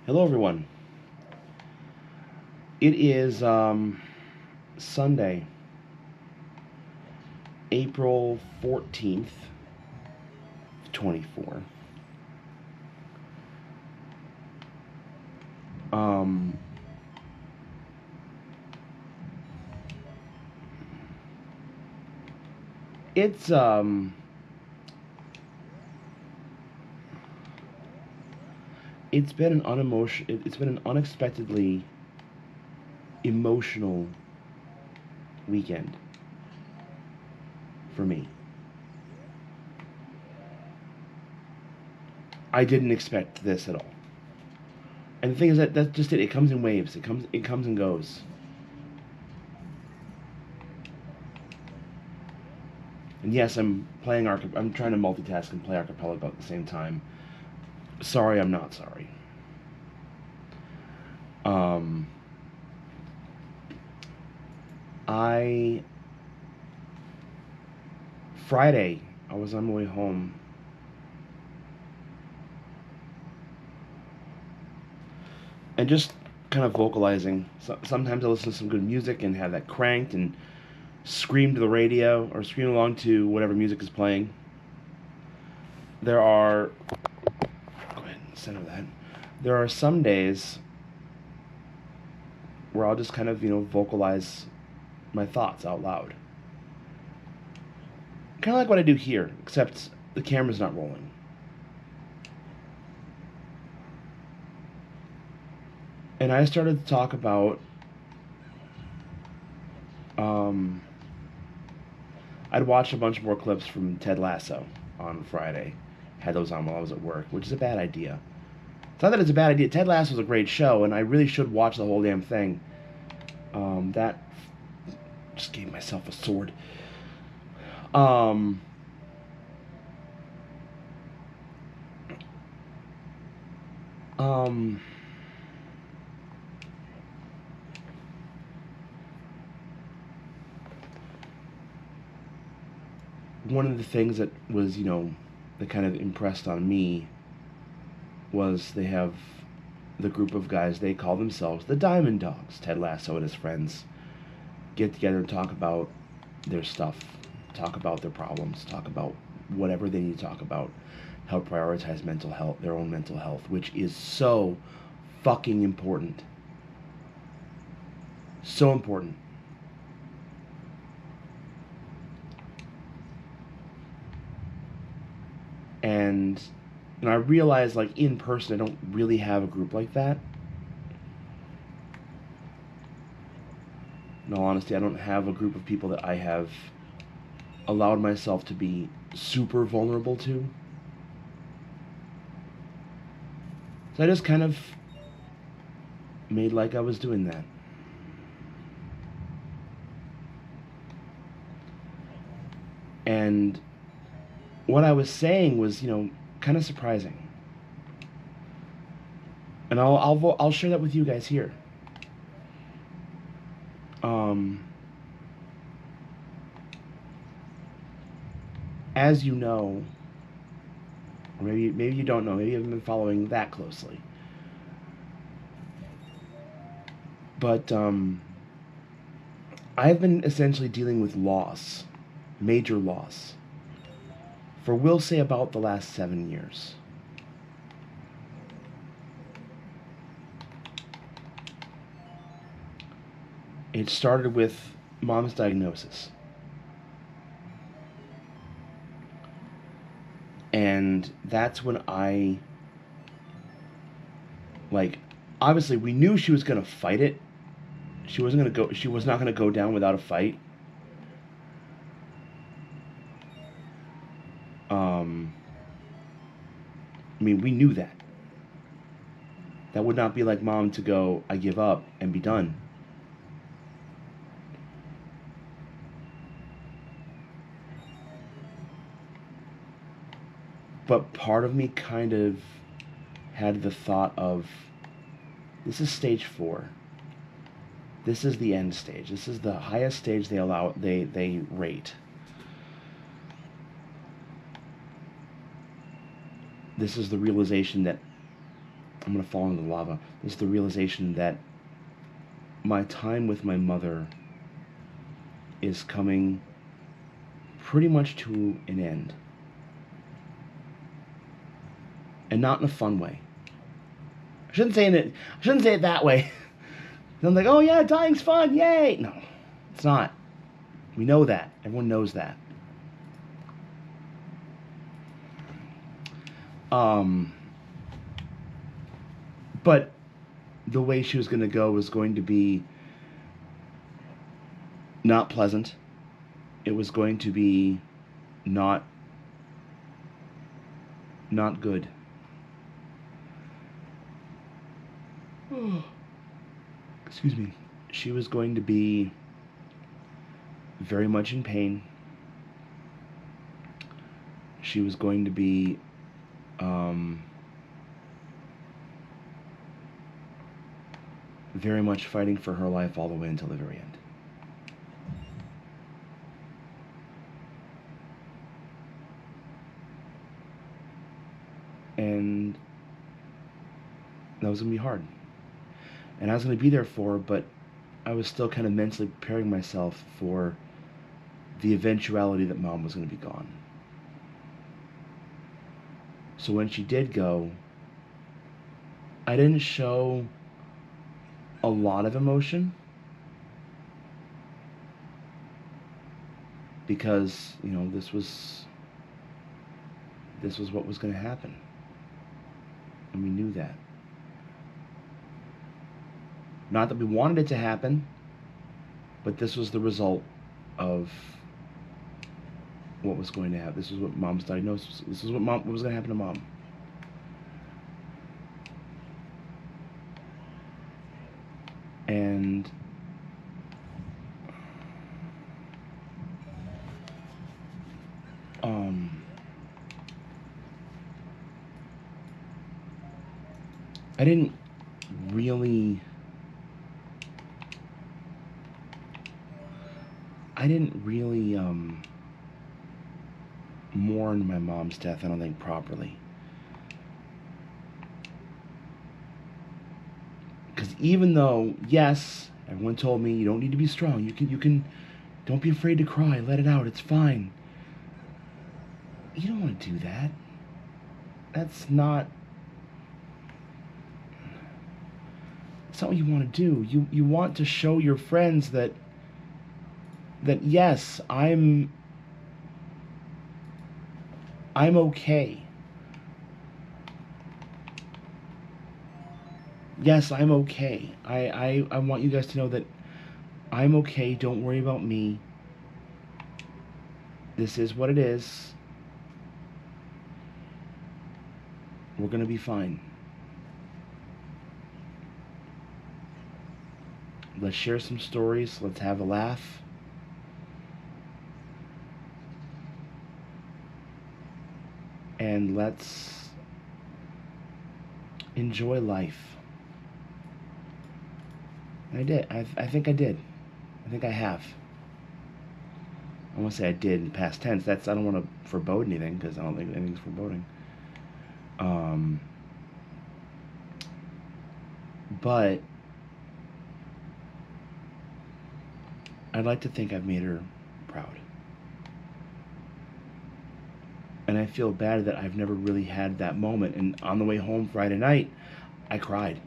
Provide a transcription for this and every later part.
Hello, everyone. It is Sunday, April 14th, 24. Um, it's it's been it's been an unexpectedly emotional weekend for me. I didn't expect this at all. And the thing is that that's just it. It comes in waves. It comes and goes. And yes, I'm trying to multitask and play archipelago at the same time. Sorry, I'm not sorry. Um, I Friday, I was on my way home, and just kind of vocalizing. Sometimes I listen to some good music and have that cranked and scream to the radio or scream along to whatever music is playing. There are Go ahead and center that. There are some days where I'll just kind of vocalize my thoughts out loud, kind of like what I do here, except the camera's not rolling. And I started to talk about um, I'd watched a bunch more clips from Ted Lasso on Friday. Had those on while I was at work, which is a bad idea. It's not that it's a bad idea. Ted Lasso is a great show, and I really should watch the whole damn thing. That just gave myself a sword. Um, um, One of the things that was, that kind of impressed on me was they have the group of guys, they call themselves the Diamond Dogs. Ted Lasso and his friends get together and talk about their stuff, talk about their problems, talk about whatever they need to talk about, help prioritize mental health, their own mental health, which is so fucking important. So important. And I realize, like, in person I don't really have a group like that. In all honesty, I don't have a group of people that I have allowed myself to be super vulnerable to. So I just kind of made like I was doing that. And what I was saying was, kind of surprising. And I'll share that with you guys here. Um, as you know, or maybe you don't know, maybe you haven't been following that closely. But I've been essentially dealing with loss, major loss, for we'll say about the last 7 years. It started with mom's diagnosis. And that's when like, obviously we knew she was going to fight it. She was not going to go down without a fight. Um, I mean, we knew that. That would not be like mom to go, I give up and be done. But part of me kind of had the thought of, this is stage 4. This is the end stage. This is the highest stage they rate. This is the realization that I'm going to fall into the lava. This is the realization that my time with my mother is coming pretty much to an end. And not in a fun way. I shouldn't say it that way. I'm like, oh yeah, dying's fun, yay! No, it's not. We know that. Everyone knows that. But the way she was going to go was going to be not pleasant. It was going to be not good. Excuse me. She was going to be very much in pain. She was going to be very much fighting for her life all the way until the very end. And that was going to be hard. And I was going to be there for her, but I was still kind of mentally preparing myself for the eventuality that Mom was going to be gone. So when she did go, I didn't show a lot of emotion because, you know, this was what was going to happen. And we knew that. Not that we wanted it to happen, but this was the result of what was going to happen. This is what Mom's diagnosis. This is what was going to happen to Mom. And I didn't really mourn my mom's death, I don't think, properly. Because even though, yes, everyone told me you don't need to be strong. You can, don't be afraid to cry. Let it out. It's fine. You don't want to do that. That's not what you want to do. You want to show your friends that yes, I'm okay. Yes, I'm okay. I want you guys to know that I'm okay. Don't worry about me. This is what it is. We're going to be fine. Let's share some stories. Let's have a laugh. And let's enjoy life. And I did. I think I did. I think I have. I want to say I did in past tense. I don't want to forebode anything because I don't think anything's foreboding. But I'd like to think I've made her proud. And I feel bad that I've never really had that moment. And on the way home Friday night, I cried.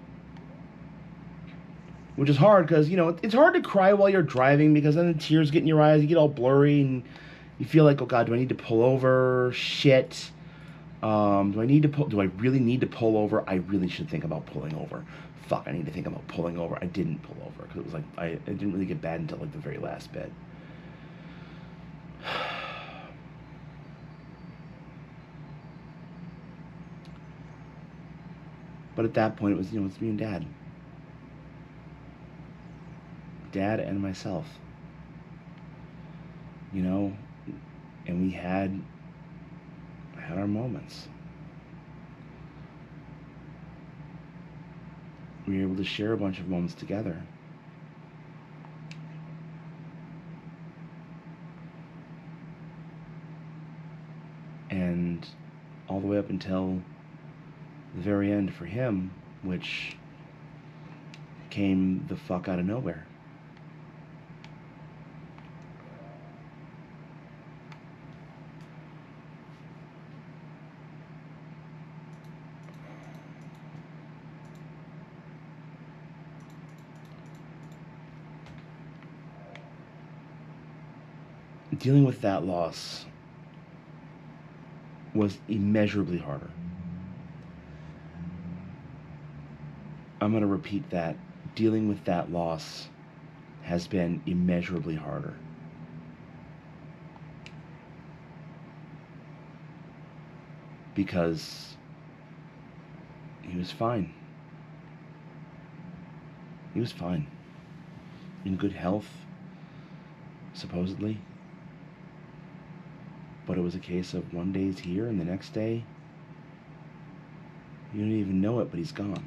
Which is hard because, you know, it's hard to cry while you're driving because then the tears get in your eyes, you get all blurry, and you feel like, oh God, do I need to pull over? Shit. Do I really need to pull over? I really should think about pulling over. Fuck, I need to think about pulling over. I didn't pull over because it was like, it didn't really get bad until like the very last bit. But at that point, it was, you know, it's me and Dad. Dad and myself. You know, and we had our moments. We were able to share a bunch of moments together. And all the way up until the very end for him, which came the fuck out of nowhere. Dealing with that loss was immeasurably harder. I'm going to repeat that. Dealing with that loss has been immeasurably harder. Because he was fine. He was fine. In good health, supposedly. But it was a case of one day's here and the next day, you don't even know it, but he's gone.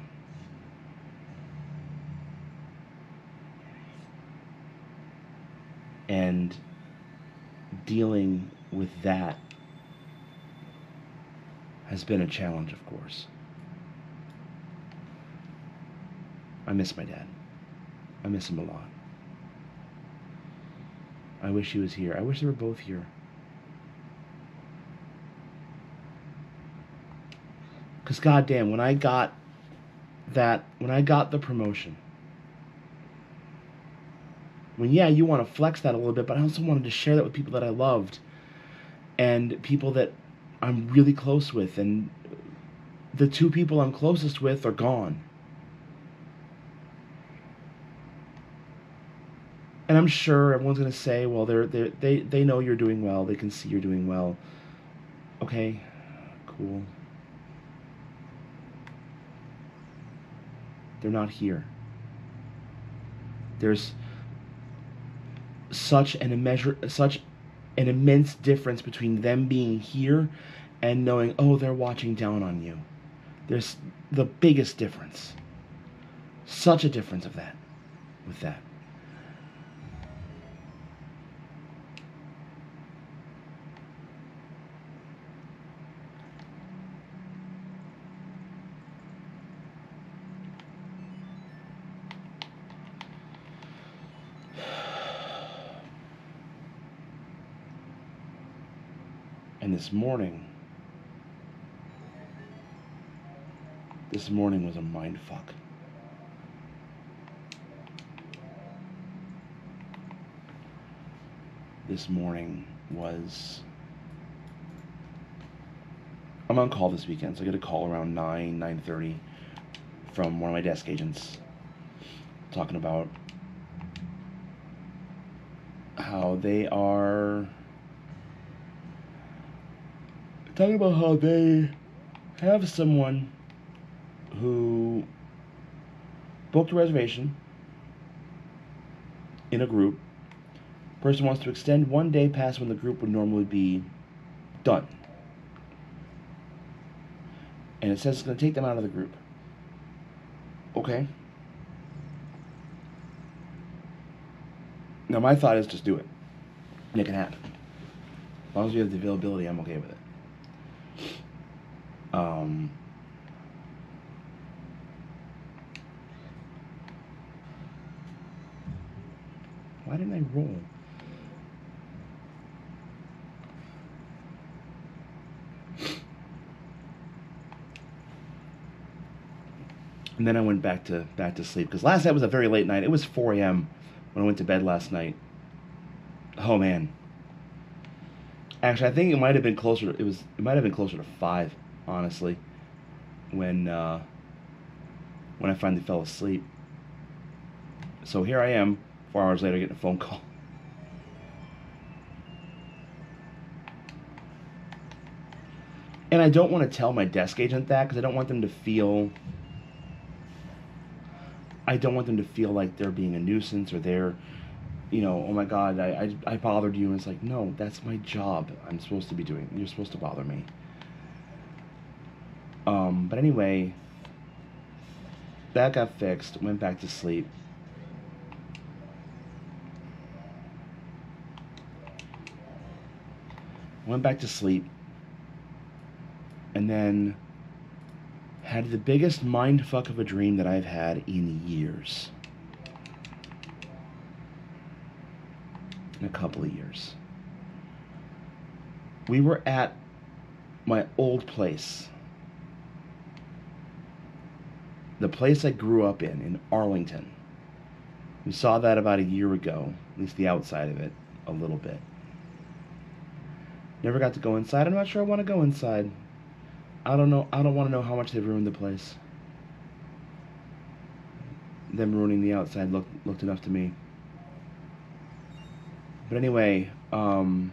And dealing with that has been a challenge, of course. I miss my dad. I miss him a lot. I wish he was here. I wish they were both here. Because goddamn, when I got the promotion, yeah, you want to flex that a little bit, but I also wanted to share that with people that I loved and people that I'm really close with, and the two people I'm closest with are gone. And I'm sure everyone's going to say, well, they know you're doing well, they can see you're doing well. Okay, cool. They're not here. There's such an immense difference between them being here and knowing, oh, they're watching down on you. There's the biggest difference. Such a difference with that. And this morning was a mind fuck. This morning was... I'm on call this weekend, so I get a call around 9:30 from one of my desk agents talking about how they have someone who booked a reservation in a group. Person wants to extend 1 day past when the group would normally be done. And it says it's going to take them out of the group. Okay. Now my thought is just do it. And it can happen. As long as you have the availability, I'm okay with it. Why didn't I roll? And then I went back to sleep, because last night was a very late night. It was 4 a.m. when I went to bed last night. Oh man. Actually, I think it might have been closer. It might have been closer to 5, honestly, when I finally fell asleep. So here I am, 4 hours later, getting a phone call. And I don't want to tell my desk agent that, because I don't want them to feel like they're being a nuisance, or they're, oh my God, I bothered you. And it's like, no, that's my job. I'm supposed to be doing. You're supposed to bother me. But anyway, that got fixed. Went back to sleep. And then Had the biggest mindfuck of a dream that I've had in years. In a couple of years. We were at my old place. The place I grew up in Arlington. We saw that about a year ago, at least the outside of it, a little bit. Never got to go inside. I'm not sure I want to go inside. I don't know. I don't want to know how much they've ruined the place. Them ruining the outside looked enough to me. But anyway, I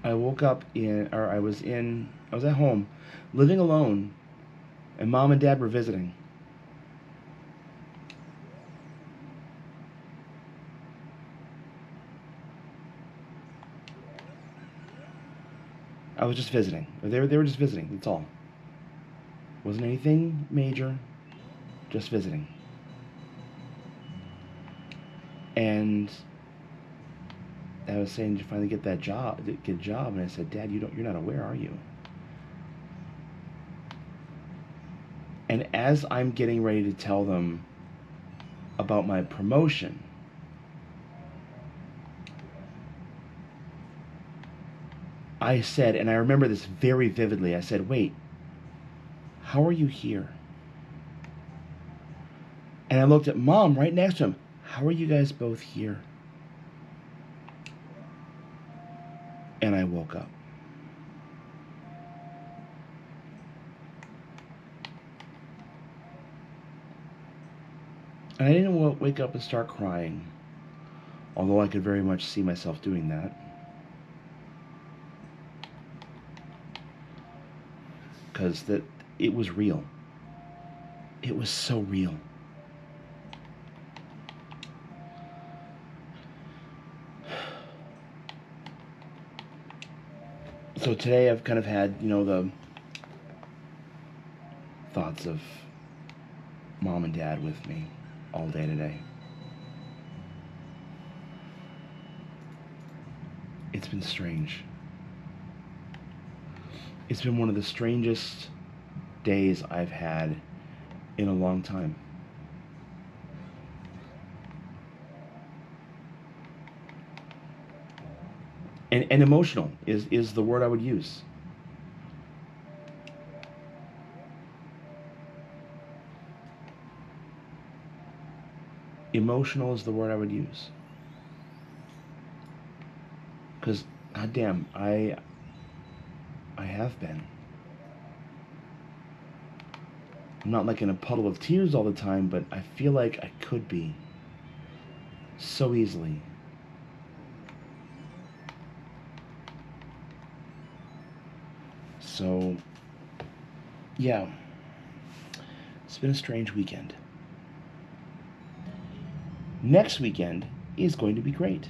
woke up I was at home, living alone, and Mom and Dad were visiting. I was just visiting. They were just visiting, that's all. Wasn't anything major, just visiting. And I was saying, did you finally get a job? And I said, Dad, you're not aware, are you? And as I'm getting ready to tell them about my promotion, I said, and I remember this very vividly, I said, wait, how are you here? And I looked at Mom right next to him. How are you guys both here? And I woke up. And I didn't wake up and start crying, although I could very much see myself doing that. Because it was real. It was so real. So today I've kind of had, the thoughts of Mom and Dad with me all day today. It's been strange. It's been one of the strangest days I've had in a long time. And emotional is the word I would use. Emotional is the word I would use. Because, goddamn, I have been. I'm not like in a puddle of tears all the time, but I feel like I could be. So easily. So, yeah. It's been a strange weekend. Next weekend is going to be great.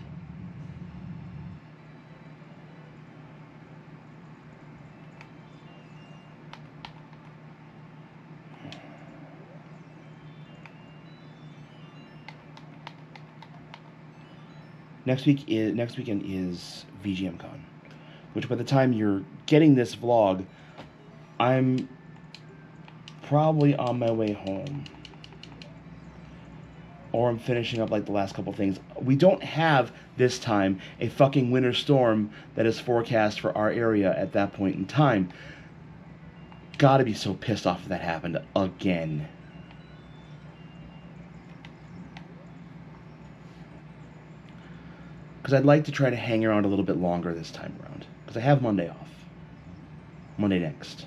Next weekend is VGMCon, which by the time you're getting this vlog, I'm probably on my way home. Or I'm finishing up like the last couple things. We don't have, this time, a fucking winter storm that is forecast for our area at that point in time. Gotta be so pissed off if that happened again. Because I'd like to try to hang around a little bit longer this time around. Because I have Monday off. Monday next.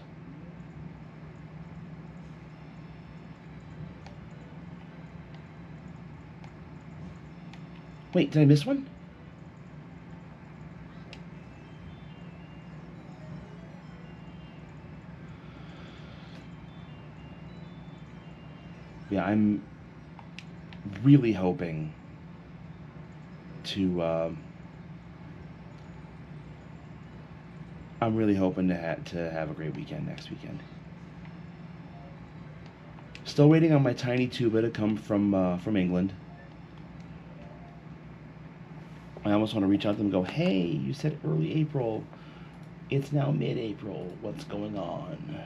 Wait, did I miss one? Yeah, I'm really hoping to I'm really hoping to have a great weekend next weekend. Still waiting on my tiny tuba to come from England. I almost want to reach out to them and go, hey, you said early April. It's now mid-April. What's going on?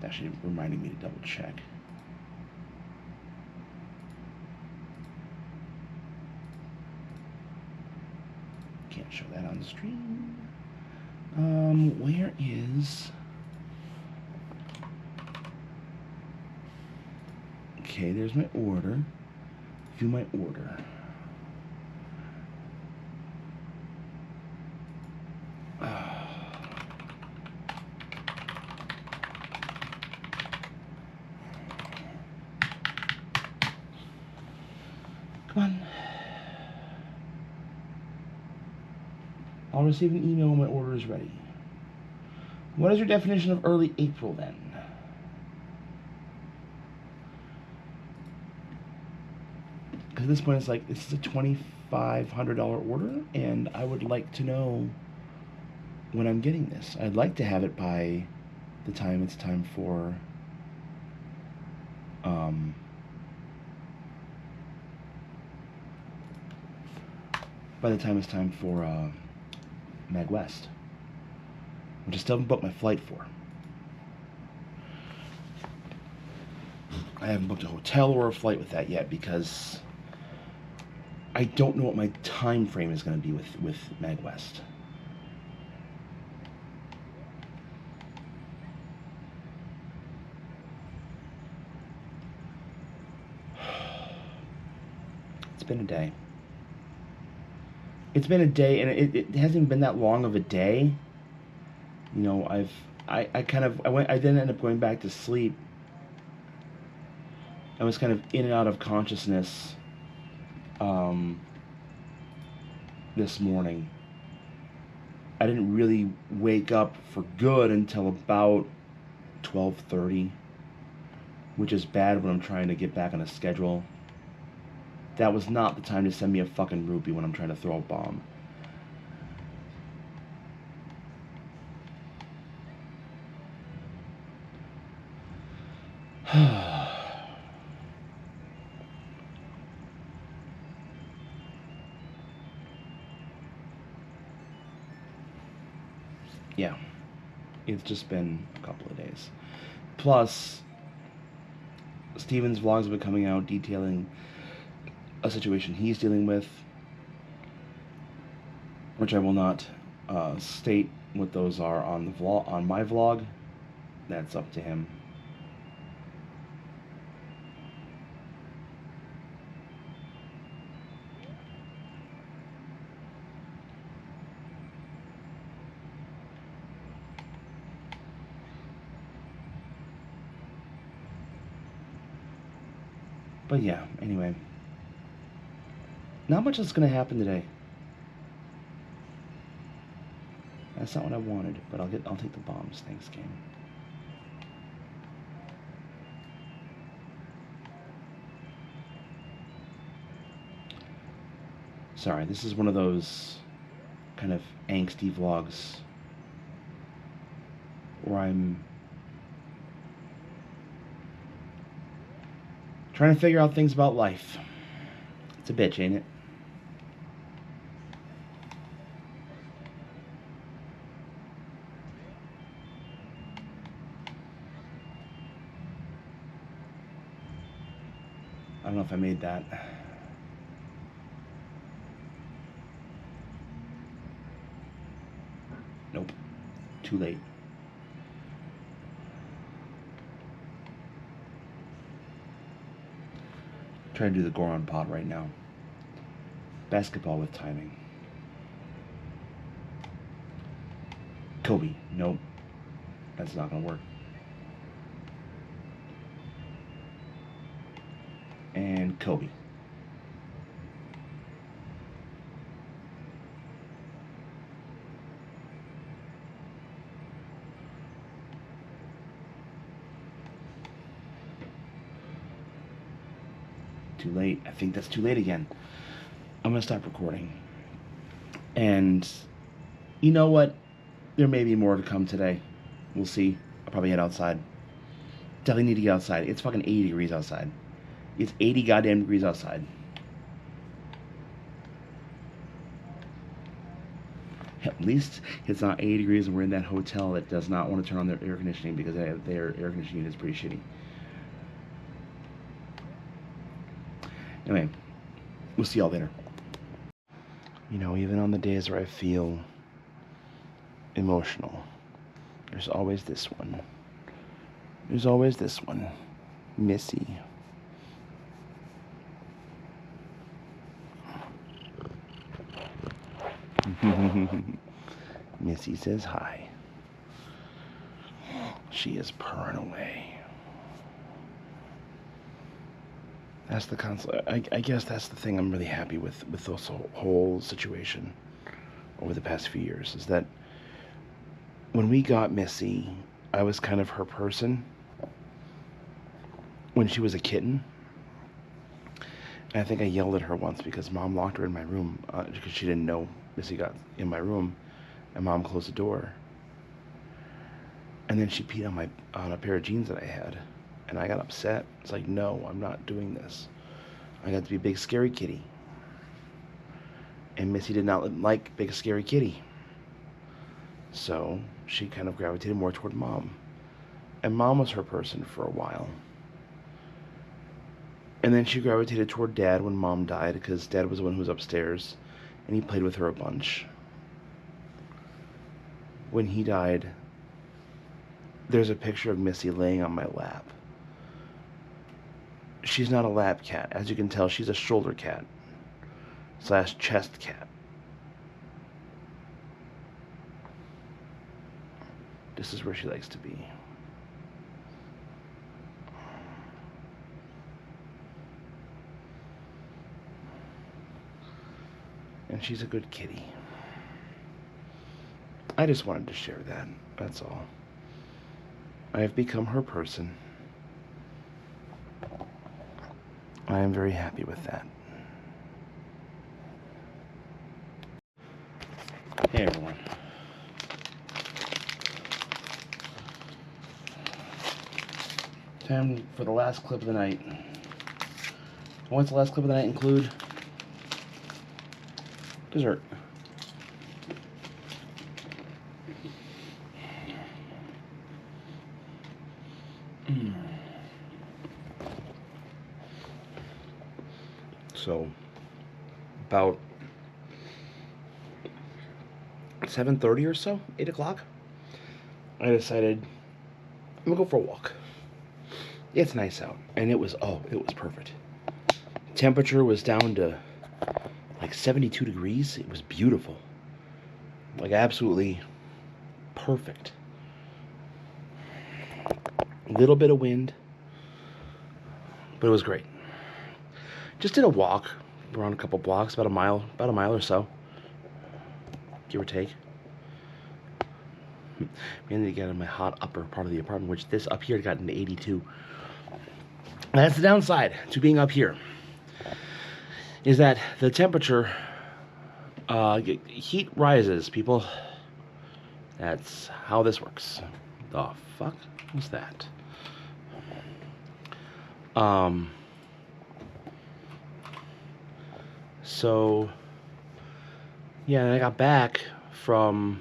Actually reminding me to double check. Can't show that on the stream. Where is... Okay, there's my order. View my order. Come on. I'll receive an email when my order is ready. What is your definition of early April then? Because at this point it's like, this is a $2,500 order, and I would like to know when I'm getting this. I'd like to have it by the time it's time for MagWest, which I still haven't booked my flight for. I haven't booked a hotel or a flight with that yet because I don't know what my time frame is going to be with MagWest. It's been a day. It's been a day, and it hasn't been that long of a day. You know, I didn't end up going back to sleep. I was kind of in and out of consciousness this morning. I didn't really wake up for good until about 12:30, which is bad when I'm trying to get back on a schedule. That was not the time to send me a fucking rupee when I'm trying to throw a bomb. Yeah, it's just been a couple of days. Plus, Steven's vlogs have been coming out detailing a situation he's dealing with, which I will not state what those are on the vlog, on my vlog. That's up to him. But yeah, anyway. Not much is going to happen today. That's not what I wanted, but I'll take the bombs. Thanks, game. Sorry, this is one of those kind of angsty vlogs where I'm trying to figure out things about life. It's a bitch, ain't it? I don't know if I made that. Nope. Too late. Trying to do the Goron pot right now. Basketball with timing. Kobe. Nope. That's not gonna work. And Kobe. Too late. I think that's too late again. I'm gonna stop recording. And you know what? There may be more to come today. We'll see. I'll probably head outside. Definitely need to get outside. It's fucking 80 degrees outside. It's 80 goddamn degrees outside. At least it's not 80 degrees and we're in that hotel that does not want to turn on their air conditioning because their air conditioning is pretty shitty. Anyway, we'll see y'all later. You know, even on the days where I feel emotional, there's always this one. There's always this one. Missy. Missy says hi. She is purring away. That's the console. I guess that's the thing I'm really happy with this whole situation over the past few years, is that when we got Missy, I was kind of her person when she was a kitten. And I think I yelled at her once because Mom locked her in my room because she didn't know Missy got in my room, and Mom closed the door. And then she peed on a pair of jeans that I had, and I got upset. It's like, no, I'm not doing this. I got to be Big Scary Kitty. And Missy did not like Big Scary Kitty. So she kind of gravitated more toward Mom. And Mom was her person for a while. And then she gravitated toward Dad when Mom died, because Dad was the one who was upstairs, and he played with her a bunch. When he died, there's a picture of Missy laying on my lap. She's not a lap cat. As you can tell, she's a shoulder cat / chest cat. This is where she likes to be. And she's a good kitty. I just wanted to share that. That's all. I have become her person. I am very happy with that. Hey everyone. Time for the last clip of the night. What's the last clip of the night include? Dessert. So, about 7:30 or so, 8 o'clock, I decided I'm gonna go for a walk. It's nice out, and it was perfect. Temperature was down to like 72 degrees. It was beautiful. Like absolutely perfect. A little bit of wind, but it was great. Just did a walk around a couple blocks, about a mile or so, give or take. I need to get in my hot upper part of the apartment, which this up here got into 82. And that's the downside to being up here, is that the temperature, heat rises, people. That's how this works. The fuck was that? So, yeah, I got back from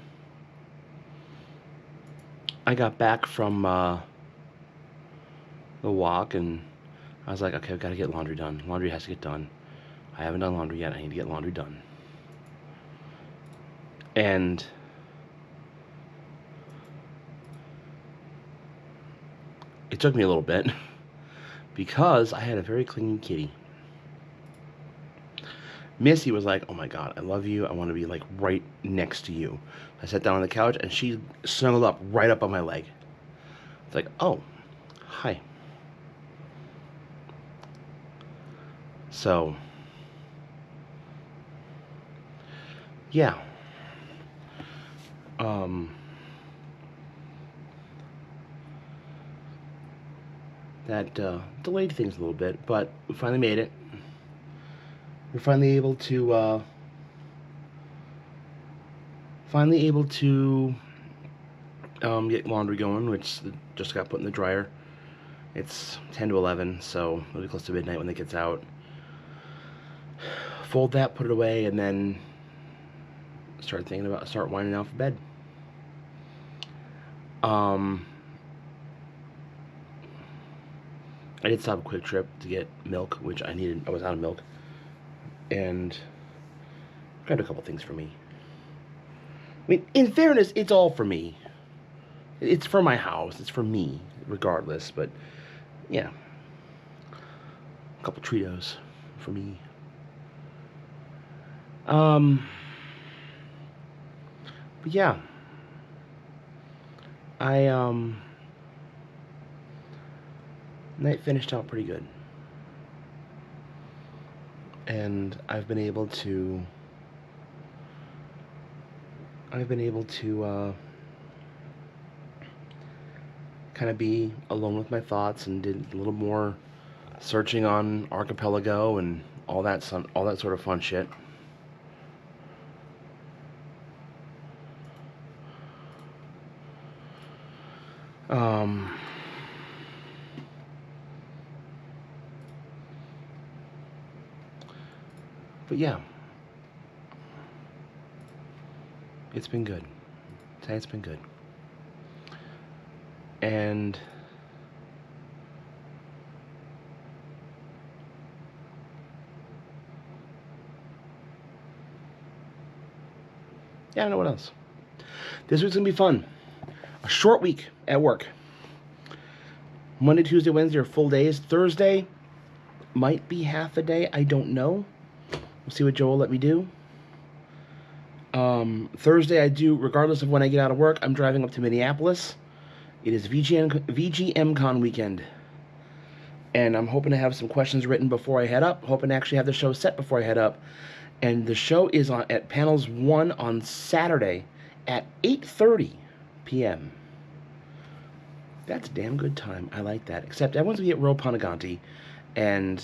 the walk, and I was like, okay, I've got to get laundry done. Laundry has to get done. I haven't done laundry yet. I need to get laundry done. And it took me a little bit because I had a very clingy kitty. Missy was like, oh my God, I love you. I want to be like right next to you. I sat down on the couch and she snuggled up right up on my leg. It's like, oh, hi. So, yeah. That delayed things a little bit, but we finally made it. We're finally able to get laundry going, which just got put in the dryer. It's 10 to 11, so it'll be close to midnight when it gets out. Fold that, put it away, and then start winding down for bed. I did stop a quick trip to get milk, which I needed. I was out of milk, and grabbed a couple things for me. I mean, in fairness, it's all for me. It's for my house. It's for me, regardless. But yeah, a couple Cheetos for me. But yeah, night finished out pretty good, and I've been able to kind of be alone with my thoughts, and did a little more searching on Archipelago and all that sort of fun shit. But yeah, it's been good. Tonight's been good. And yeah, I don't know what else. This week's gonna be fun. A short week at work. Monday, Tuesday, Wednesday are full days. Thursday might be half a day. I don't know. We'll see what Joe will let me do. Thursday I do, regardless of when I get out of work, I'm driving up to Minneapolis. It is VGMCon weekend. And I'm hoping to have some questions written before I head up. Hoping to actually have the show set before I head up. And the show is at Panels 1 on Saturday at 8:30 p.m. That's a damn good time. I like that. Except everyone's going to get Ro Panaganti, and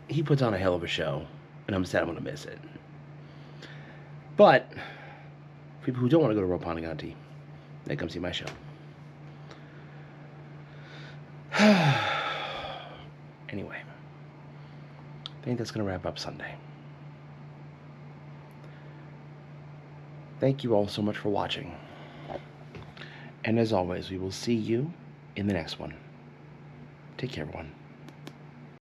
he puts on a hell of a show, and I'm sad I'm going to miss it. But for people who don't want to go to Ro Panaganti, they come see my show. Anyway, I think that's going to wrap up Sunday. Thank you all so much for watching. And as always, we will see you in the next one. Take care, everyone.